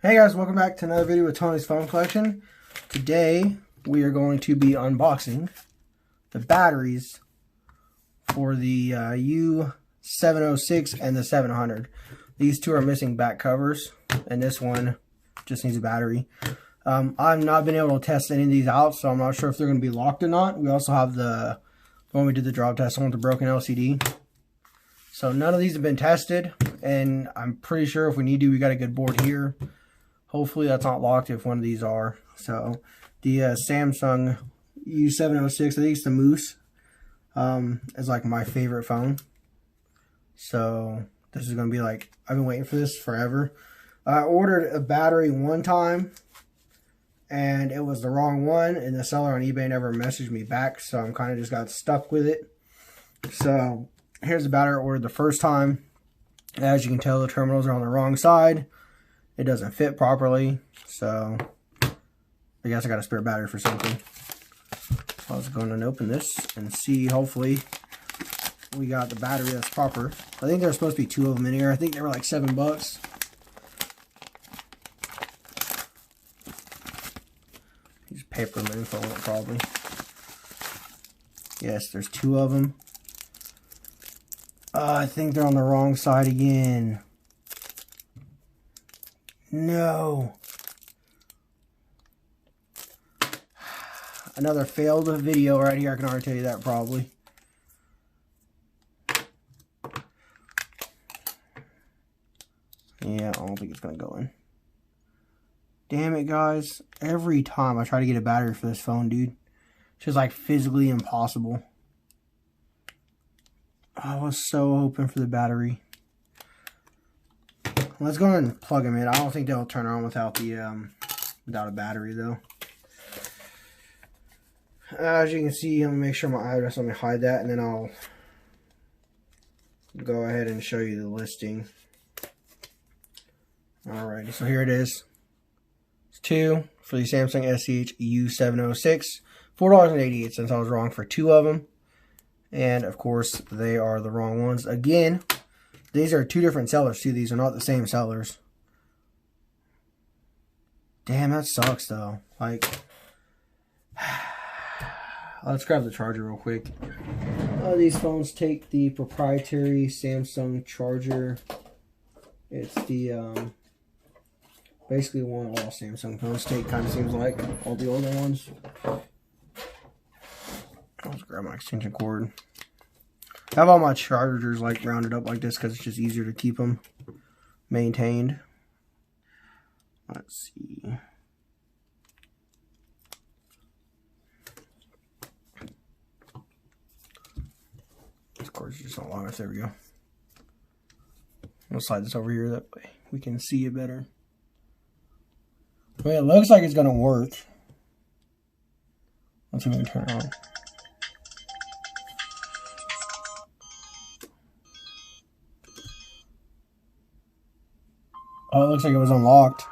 Hey guys, welcome back to another video with Tony's phone collection. Today we are going to be unboxing the batteries for the U706 and the 700. These two are missing back covers and this one just needs a battery. I've not been able to test any of these out, so I'm not sure if they're going to be locked or not. We also have the one we did the drop test on with the broken LCD. So none of these have been tested, and I'm pretty sure if we need to, we got a good board here. Hopefully that's not locked if one of these are. So the Samsung U706, I think it's the Muse, is like my favorite phone. So this is going to be like, I've been waiting for this forever. I ordered a battery one time and it was the wrong one, and the seller on eBay never messaged me back, so I'm kind of just got stuck with it. So here's the battery I ordered the first time. As you can tell, the terminals are on the wrong side. It doesn't fit properly, so I guess I got a spare battery for something. I was going to open this and see, hopefully we got the battery that's proper. I think there's supposed to be two of them in here. I think they were like $7. Use paper and info on it probably. Yes, there's two of them. I think they're on the wrong side again. No. Another failed video right here. I can already tell you that probably. Yeah, I don't think it's going to go in. Damn it, guys. Every time I try to get a battery for this phone, dude, it's just like physically impossible. I was so hoping for the battery. Let's go ahead and plug them in. I don't think they'll turn on without the without a battery though. As you can see, I'm gonna make sure my address. Let me hide that, and then I'll go ahead and show you the listing. Alrighty, so here it is. It's two for the Samsung SCH U706. $4.88. I was wrong for two of them. And of course, they are the wrong ones. Again, these are two different sellers too. These are not the same sellers. Damn, that sucks though. Like, let's grab the charger real quick. These phones take the proprietary Samsung charger. It's the basically one all Samsung phones take, kind of seems like all the older ones. I'll just grab my extension cord. I have all my chargers like rounded up like this because it's just easier to keep them maintained. Let's see. This cord's just not long enough. There we go. We'll slide this over here, that way we can see it better. Well, it looks like it's going to work. Let's see if we can turn it on. Oh, it looks like it was unlocked.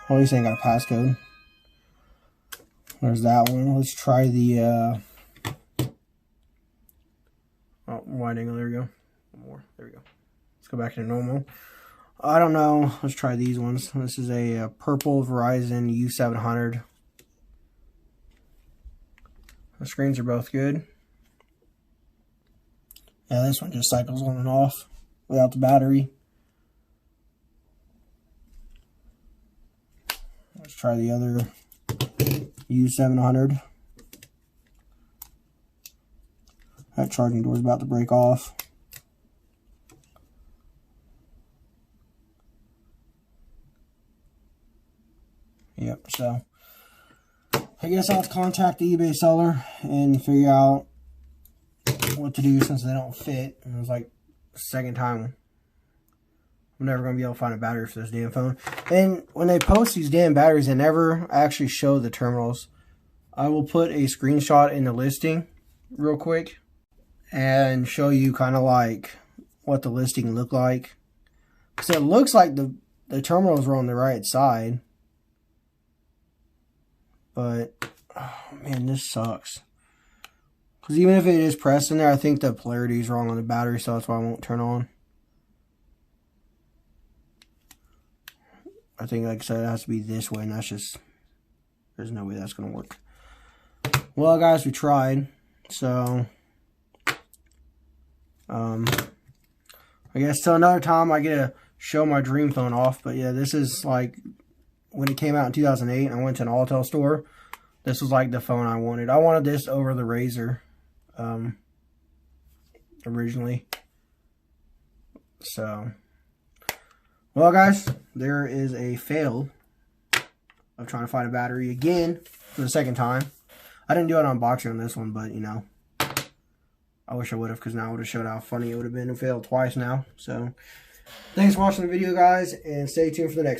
Well, at least I ain't got a passcode. There's that one. Let's try the wide angle. There we go. One more. There we go. Let's go back to normal. I don't know. Let's try these ones. This is a purple Verizon U700. The screens are both good. Yeah, this one just cycles on and off without the battery. Let's try the other U700. That charging door is about to break off. Yep, so I guess I'll have to contact the eBay seller and figure out what to do since they don't fit. And it was like the second time. I'm never going to be able to find a battery for this damn phone. And when they post these damn batteries, they never actually show the terminals. I will put a screenshot in the listing real quick and show you kind of like what the listing looked like. Because it looks like the terminals were on the right side. But, oh man, this sucks. Because even if it is pressed in there, I think the polarity is wrong on the battery, so that's why it won't turn on. I think, like I said, it has to be this way, and that's just, there's no way that's going to work. Well, guys, we tried. So, I guess till another time I get to show my dream phone off. But yeah, this is like when it came out in 2008. I went to an Alltel store. This was like the phone I wanted. I wanted this over the Razor originally. So, well, guys, there is a fail of trying to find a battery again for the second time. I didn't do an unboxing on this one, but, you know, I wish I would have, because now I would have showed how funny it would have been to fail twice now. So, thanks for watching the video, guys, and stay tuned for the next one.